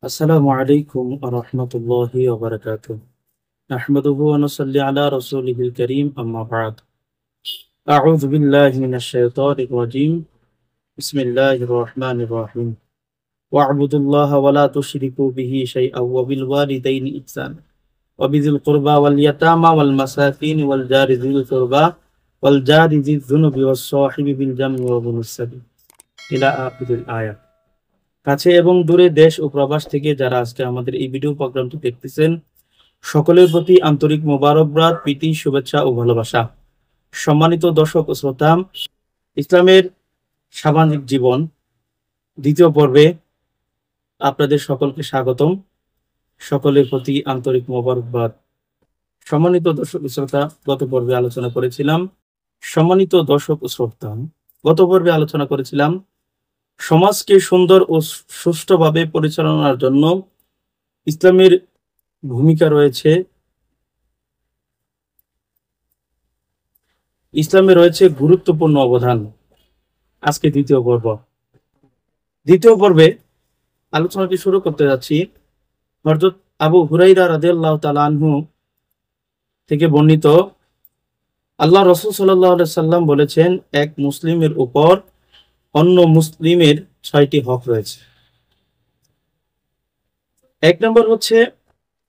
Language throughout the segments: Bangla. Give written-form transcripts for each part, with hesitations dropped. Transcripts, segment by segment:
আসসালামু আলাইকুম রহমতুল্লাহি ওবারাকাতুহ। নাহমাদুহু ওয়া নুসাল্লি আলা রাসূলিহিল কারীম, আম্মা বা'দ। আউযু বিল্লাহি মিনাশ শাইতানির রাজীম। বিসমিল্লাহির রহমানির রহিম। ওয়া'বুদুল্লাহা ওয়া লা তুশরিকু বিহি শাইআন ওয়া বিল ওয়ালিদাইনি ইহসানা ওয়া বিযিল কুরবা ওয়াল ইয়াতামা ওয়াল মাসাকিন ওয়াল জারি যিল কুরবা ওয়াল জারি যিয যুনুবি ওয়াস সাহিবি বিল জামবি ওয়া ইবনিস সাবিল ইলা আখিরিল আয়াত। কাছে এবং দূরে, দেশ ও প্রবাস থেকে যারা আজকে আমাদের এই ভিডিও প্রোগ্রামটি দেখতেছেন, সকলের প্রতি আন্তরিক মোবারকবাদ, প্রীতি, শুভেচ্ছা ও ভালোবাসা। সম্মানিত দর্শক ও শ্রোতা, ইসলামের সামাজিক জীবন দ্বিতীয় পর্বে আপনাদের সকলকে স্বাগতম। সকলের প্রতি আন্তরিক মোবারকবাদ। সম্মানিত দর্শক ও শ্রোতা, গত পর্বে আলোচনা করেছিলাম সমাজকে সুন্দর ও সুষ্ঠুভাবে পরিচালনার জন্য ইসলামের ভূমিকা রয়েছে। ইসলামে রয়েছে গুরুত্বপূর্ণ অবদান। আজকে দ্বিতীয় পর্বে আলোচনাটি শুরু করতে যাচ্ছি। হযরত আবু হুরায়রা রাদিয়াল্লাহু তাআলা আনহু থেকে বর্ণিত, আল্লাহ রাসূল সাল্লাল্লাহু আলাইহি সাল্লাম বলেছেন, এক মুসলিমের উপর অন্য মুসলিমের 6টি হক রয়েছে। এক নম্বর হচ্ছে,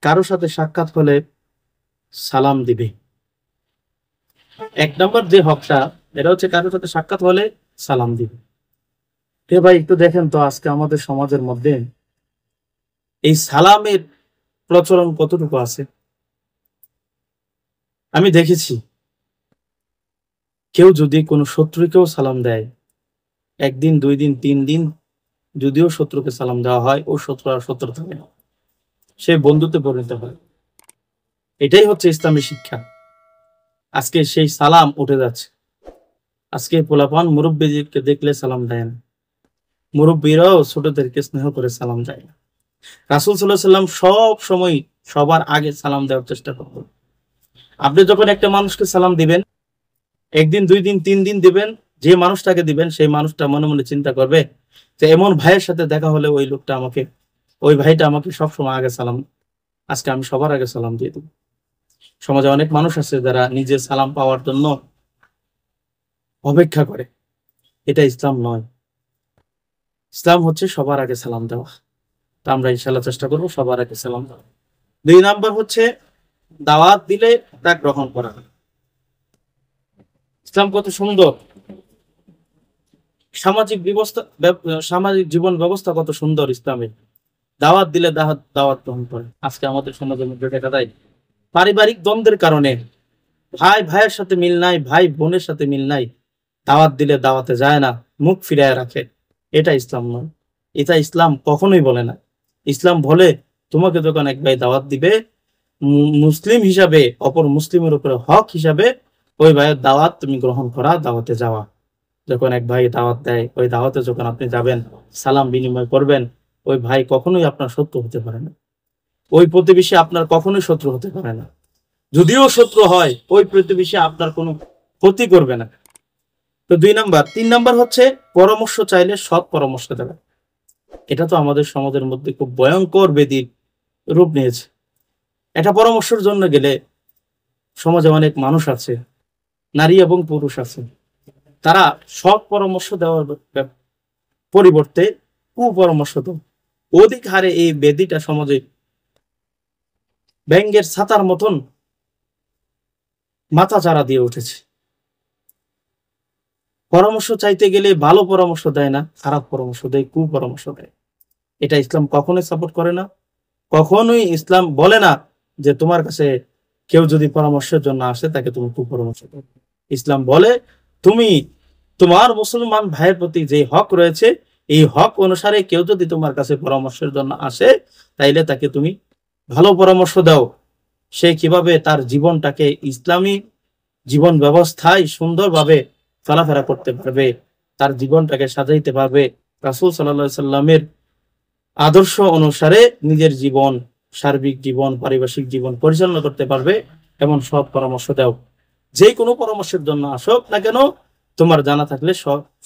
কারো সাথে সাক্ষাৎ হলে সালাম দিবে। এক নম্বর যে হকটা, এটা হচ্ছে কারো সাথে সাক্ষাৎ হলে সালাম দিবে। হে ভাই, একটু দেখেন তো আজকে আমাদের সমাজের মধ্যে এই সালামের প্রচলন কতটুকু আছে। আমি দেখেছি, কেউ যদি কোনো শত্রুকেও সালাম দেয়, একদিন, 2 দিন, 3 দিন যদিও শত্রুকে সালাম দেওয়া হয়, ও শত্রু আর শত্রু থাকে না, সে বন্ধুত্বে পরিণত হয়। এটাই হচ্ছে ইসলামী শিক্ষা। আজকে সেই সালাম উঠে যাচ্ছে। আজকে পোলাপান মুরব্বীদেরকে দেখলে সালাম দেয় না, মুরব্বীরাও ছোটদেরকে স্নেহ করে সালাম দেয় না। রাসূল সাল্লাল্লাহু আলাইহি সাল্লাম সব সময় সবার আগে সালাম দেওয়ার চেষ্টা করতেন। আপনি যখন একটা মানুষকে সালাম দিবেন, একদিন, 2 দিন, 3 দিন দিবেন, যে মানুষটাকে দিবেন সেই মানুষটা মনে মনে চিন্তা করবে যে এমন ভাইয়ের সাথে দেখা হলে ওই ভাইটা আমাকে সবসময় আগে সালাম, আজকে আমি সবার আগে সালাম দিয়ে দেব। সমাজে অনেক মানুষ আছে যারা নিজের সালাম পাওয়ার জন্য অপেক্ষা করে। এটা ইসলাম নয়। ইসলাম হচ্ছে সবার আগে সালাম দেওয়া। তা আমরা ইনশাআল্লাহ চেষ্টা করবো সবার আগে সালাম দেওয়া। 2 নাম্বার হচ্ছে, দাওয়াত দিলে তা গ্রহণ করা। ইসলাম কত সুন্দর, সামাজিক জীবন ব্যবস্থা কত সুন্দর ইসলামের। দাওয়াত দিলে দাওয়াত গ্রহণ করে। আজকে আমাদের সমাজের মধ্যে দেখা যায় পারিবারিক দ্বন্দ্বের কারণে ভাই ভাইয়ের সাথে মিল নাই, ভাই বোনের সাথে মিল নাই, দাওয়াত দিলে দাওয়াতে যায় না, মুখ ফিরায় রাখে। এটা ইসলাম নয়। এটা ইসলাম কখনোই বলে না। ইসলাম বলে, তোমাকে যখন এক ভাই দাওয়াত দিবে, মুসলিম হিসাবে অপর মুসলিমের উপরে হক হিসাবে ওই ভাইয়ের দাওয়াত তুমি গ্রহণ করা, দাওয়াতে যাওয়া। যখন এক ভাই দাওয়াত দেয়, ওই দাওয়াতে যখন আপনি যাবেন, সালাম বিনিময় করবেন, ওই ভাই কখনোই আপনার শত্রু হতে পারে না। ওই প্রতিবেশী আপনার কখনোই শত্রু হতে পারে না। যদিও শত্রু হয়, ওই প্রতিবেশী আপনার কোনো ক্ষতি করবে না। তো 2 নাম্বার। 3 নাম্বার হচ্ছে, পরামর্শ চাইলে সৎ পরামর্শ দেবে। এটা তো আমাদের সমাজের মধ্যে খুব ভয়ঙ্কর ব্যাধির রূপ নিয়েছে। এটা পরামর্শের জন্য গেলে সমাজে অনেক মানুষ আছে, নারী এবং পুরুষ আছে, তারা সৎ পরামর্শ দেওয়ার পরিবর্তে কুপরামর্শ দেয়। অধিক হারে এই ব্যাধিটা সমাজে ব্যাঙের ছাতার মতন মাথা চারা দিয়ে উঠেছে। পরামর্শ চাইতে গেলে ভালো পরামর্শ দেয় না, খারাপ পরামর্শ দেয়, কুপরামর্শ দেয়। এটা ইসলাম কখনোই সাপোর্ট করে না। কখনোই ইসলাম বলে না যে তোমার কাছে কেউ যদি পরামর্শের জন্য আসে তাকে তুমি কুপরামর্শ দাও। ইসলাম বলে, তুমি তোমার মুসলমান ভাইয়ের প্রতি যে হক রয়েছে, এই হক অনুসারে কেউ যদি তোমার কাছে পরামর্শের জন্য আসে, তাইলে তাকে তুমি ভালো পরামর্শ দাও। সে কিভাবে তার জীবনটাকে ইসলামী জীবন ব্যবস্থায় সুন্দরভাবে চলাফেরা করতে পারবে, তার জীবনটাকে সাজাইতে পারবে, রাসূল সাল্লাল্লাহু আলাইহি সাল্লামের আদর্শ অনুসারে নিজের জীবন, সার্বিক জীবন, পারিপার্শ্বিক জীবন পরিচালনা করতে পারবে, এমন সৎ পরামর্শ দাও। যে কোনো পরামর্শের জন্য আসুক না কেন, তোমার জানা থাকলে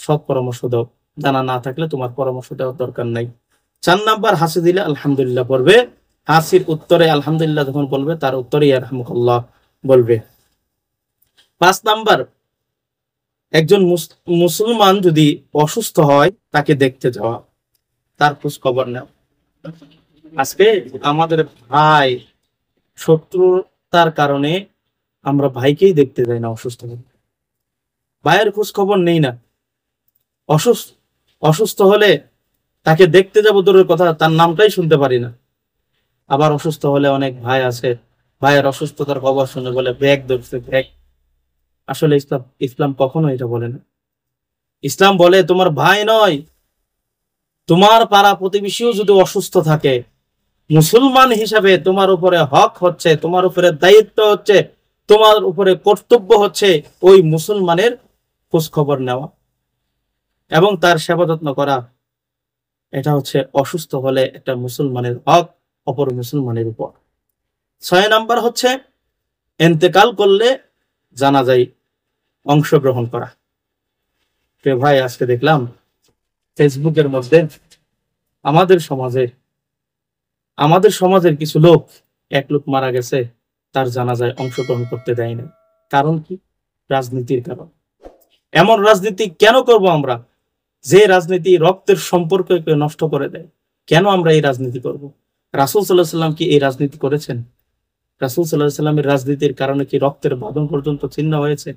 সৎ পরামর্শ দাও, জানা না থাকলে তোমার পরামর্শ দেওয়ার দরকার নাই। 4 নাম্বার হাসি দিলে আলহামদুলিল্লাহ পড়বে, হাসির উত্তরে আলহামদুলিল্লাহ যখন বলবে তার উত্তরে ইয়ারহামুকাল্লাহ বলবে। 5 নাম্বার, একজন মুসলমান যদি অসুস্থ হয় তাকে দেখতে যাওয়া, তার খোঁজ খবর নেওয়া। আজকে আমাদের ভাই শত্রুতার কারণে আমরা ভাইকেই দেখতে যাই না, অসুস্থ ভাইয়ের খোঁজ খবর নেই না। অসুস্থ হলে তাকে দেখতে যাবো দূরের কথা, তার নামটাই শুনতে পারি না। আবার অসুস্থ হলে অনেক ভাই আছে, ভাইয়ের অসুস্থতার খবর শুনে বলে ব্যাগ ধরছে ব্যাগ। আসলে ইসলাম কখনো এটা বলে না। ইসলাম বলে তোমার ভাই নয়, তোমার পাড়া প্রতিবেশীও যদি অসুস্থ থাকে, মুসলমান হিসাবে তোমার উপরে হক হচ্ছে, তোমার উপরে দায়িত্ব হচ্ছে, তোমার উপরে কর্তব্য হচ্ছে ওই মুসলমানের খোঁজ খবর নেওয়া এবং তার সেবা যত্ন করা। এটা হচ্ছে অসুস্থ হলে একটা মুসলমানের হক অপর মুসলমানের উপর। 6 নাম্বার হচ্ছে ইন্তেকাল করলে জানাজায় অংশগ্রহণ করা। ভাই আজকে দেখলাম ফেসবুকের মধ্যে আমাদের সমাজের কিছু লোক, এক লোক মারা গেছে, তার জানাজায় অংশগ্রহণ করতে দেয় না। কারণ কি? রাজনীতির কারণ। এমন রাজনীতি কেন করব আমরা, যে রাজনীতি রক্তের সম্পর্ককে নষ্ট করে দেয়? কেন আমরা এই রাজনীতি করব? রাসূল সাল্লাল্লাহু আলাইহি ওয়াসাল্লাম কি এই রাজনীতি করেছেন? রাসূল সাল্লাল্লাহু আলাইহি ওয়াসাল্লামের রাজনীতির কারণে কি রক্তের বাঁধন পর্যন্ত ছিন্ন হয়েছে?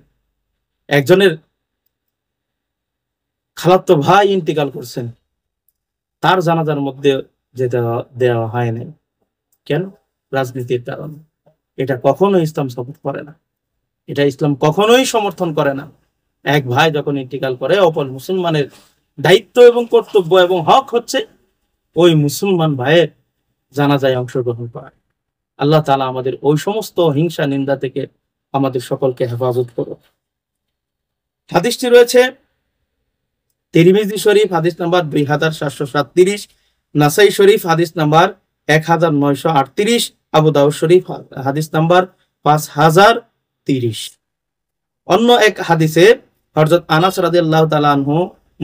একজনের খালাতো ভাই ইন্তেকাল করছেন, তার জানাজার মধ্যে যেতে দেওয়া হয় নাই। কেন? রাজনীতির কারণে। এটা কখনোই ইসলাম সাপোর্ট করে না, এটা ইসলাম কখনোই সমর্থন করে না। এক ভাই যখন ইন্তেকাল করে, অপর মুসলমানের দায়িত্ব এবং কর্তব্য এবং হক হচ্ছে ওই মুসলমান ভাইয়ের জানাজায় অংশগ্রহণ করা। আল্লাহ তাআলা আমাদের ওই সমস্ত হিংসা নিন্দা থেকে আমাদের সকলকে হেফাজত করুন। হাদিসটি রয়েছে তিরমিজি শরীফ হাদিস নাম্বার 2737, নাসাই শরীফ হাদিস নাম্বার 1938, আবু দাউদ শরীফ হাদিস নাম্বার 5030। অন্য এক হাদিসে হযরত আনাস রাদিয়াল্লাহু তাআলা আনহু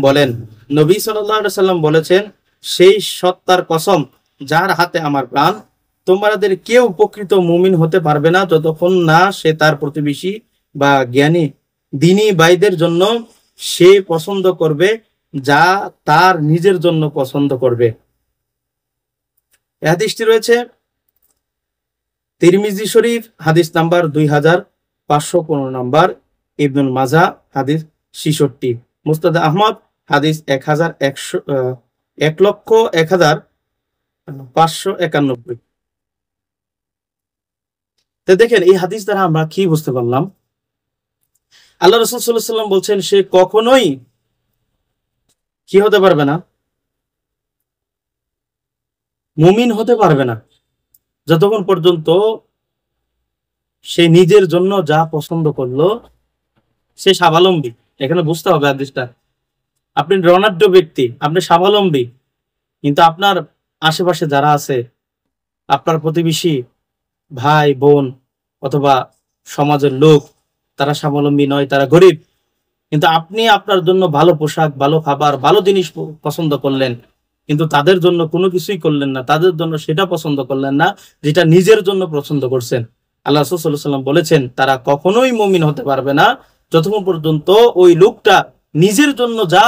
বলেন, নবী সাল্লাল্লাহু আলাইহি সাল্লাম বলেছেন, সেই সত্তার কসম যার হাতে আমার প্রাণ, তোমাদের কেউ প্রকৃত মুমিন হতে পারবে না যতক্ষণ না সে তার প্রতিবেশী বা জ্ঞানী দ্বীনী ভাইদের জন্য সে পছন্দ করবে যা তার নিজের জন্য পছন্দ করবে। এই হাদিসটি রয়েছে তিরমিজি শরীফ হাদিস নাম্বার 2515 নাম্বার, ইবনুল মাজাহ হাদিস 66, মুসনাদ আহমদ হাদিস 1,0591। তো দেখেন এই হাদিস দ্বারা আমরা কি বুঝতে পারলাম? আল্লাহ রাসূল সাল্লাল্লাহু আলাইহি ওয়াসাল্লাম বলছেন সে কখনোই কি হতে পারবে না, মুমিন হতে পারবে না যতক্ষণ পর্যন্ত সে নিজের জন্য যা পছন্দ করলো সে স্বাবলম্বী। এখানে বুঝতে হবে হাদিসটা। আপনি রণাঢ্য ব্যক্তি, আপনি স্বাবলম্বী, কিন্তু আপনার আশেপাশে যারা আছে, আপনার প্রতিবেশী ভাই বোন অথবা সমাজের লোক, তারা স্বাবলম্বী নয়, তারা গরিব, কিন্তু আপনি আপনার জন্য ভালো পোশাক, ভালো খাবার, ভালো জিনিস পছন্দ করলেন, কিন্তু তাদের জন্য কোনো কিছুই করলেন না, তাদের জন্য সেটা পছন্দ করলেন না যেটা নিজের জন্য পছন্দ করছেন। আল্লাহ রাসূল সাল্লাল্লাহু আলাইহি ওয়াসাল্লাম বলেছেন তারা কখনোই মুমিন হতে পারবে না যতক্ষণ পর্যন্ত ওই লোকটা নিজের জন্য যা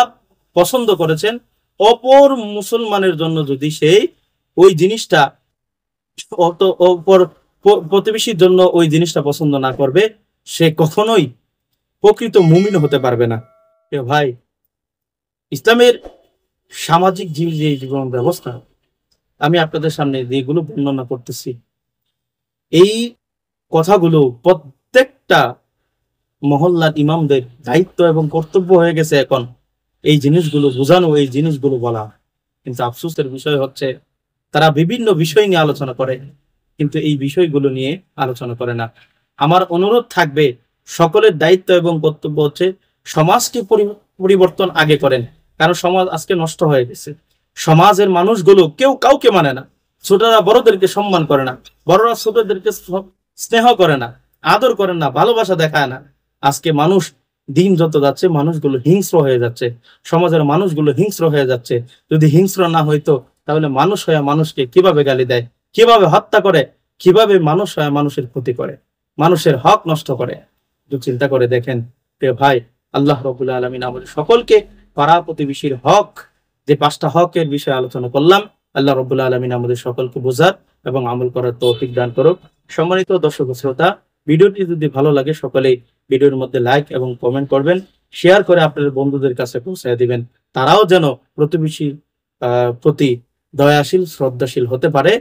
পছন্দ করেছেন অপর মুসলমানের জন্য যদি সেই ওই জিনিসটা অপর প্রতিবেশীর জন্য ওই জিনিসটা পছন্দ না করবে, সে কখনোই প্রকৃত মুমিন হতে পারবে না। ভাই, ইসলামের সামাজিক যে জীবন ব্যবস্থা আমি আপনাদের সামনে যেগুলো বর্ণনা করতেছি, এই কথাগুলো প্রত্যেকটা মহল্লার ইমামদের দায়িত্ব এবং কর্তব্য হয়ে গেছে এখন এই জিনিসগুলো বোঝানো, এই জিনিসগুলো বলা। কিন্তু আফসোসের বিষয় হচ্ছে তারা বিভিন্ন বিষয় নিয়ে আলোচনা করে, কিন্তু এই বিষয়গুলো নিয়ে আলোচনা করে না। আমার অনুরোধ থাকবে, সকলের দায়িত্ব এবং কর্তব্য হচ্ছে সমাজকে পরিবর্তন আগে করেন, কারণ সমাজ আজকে নষ্ট হয়ে গেছে। সমাজের মানুষগুলো কেউ কাউকে মানে না, ছোটরা বড়দেরকে সম্মান করে না, বড়রা ছোটদেরকে স্নেহ করে না, আদর করে না, ভালোবাসা দেখায় না। আজকে মানুষ দিন যত যাচ্ছে মানুষগুলো হিংস্র হয়ে যাচ্ছে, সমাজের মানুষগুলো হিংস্র হয়ে যাচ্ছে। যদি হিংস্র না হইতো তাহলে মানুষ হয়ে মানুষকে কিভাবে গালি দেয়, কিভাবে হত্যা করে, কিভাবে মানুষ হয়ে মানুষের ক্ষতি করে, মানুষের হক নষ্ট করে, একটু চিন্তা করে দেখেন প্রিয় ভাই। আল্লাহ রাব্বুল আলামিন আমাদের সকলকে পাড়া প্রতিবেশীর হক, যে 5টা হকের বিষয়ে আলোচনা করলাম, আল্লাহ রাব্বুল আলামিন আমাদের সকলকে বোঝার এবং আমল করার তৌফিক দান করুক। সম্মানিত দর্শক শ্রোতা, ভিডিওটি যদি ভালো লাগে সকলেই ভিডিওর মধ্যে লাইক এবং কমেন্ট করবেন, শেয়ার করে আপনাদের বন্ধুদের কাছে পৌঁছে দিবেন, তারাও যেন প্রতিবেশীর প্রতি দয়াশীল শ্রদ্ধাশীল হতে পারে,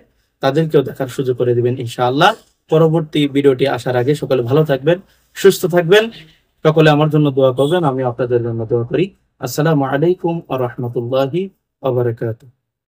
তাদেরকেও দেখার সুযোগ করে দিবেন ইনশাআল্লাহ। পরবর্তী ভিডিওটি আসার আগে সকলে ভালো থাকবেন, সুস্থ থাকবেন, সকলে আমার জন্য দোয়া করবেন, আমি আপনাদের জন্য দোয়া করি। আসসালামু আলাইকুম ওয়া রাহমাতুল্লাহি ওয়া বারাকাতুহু।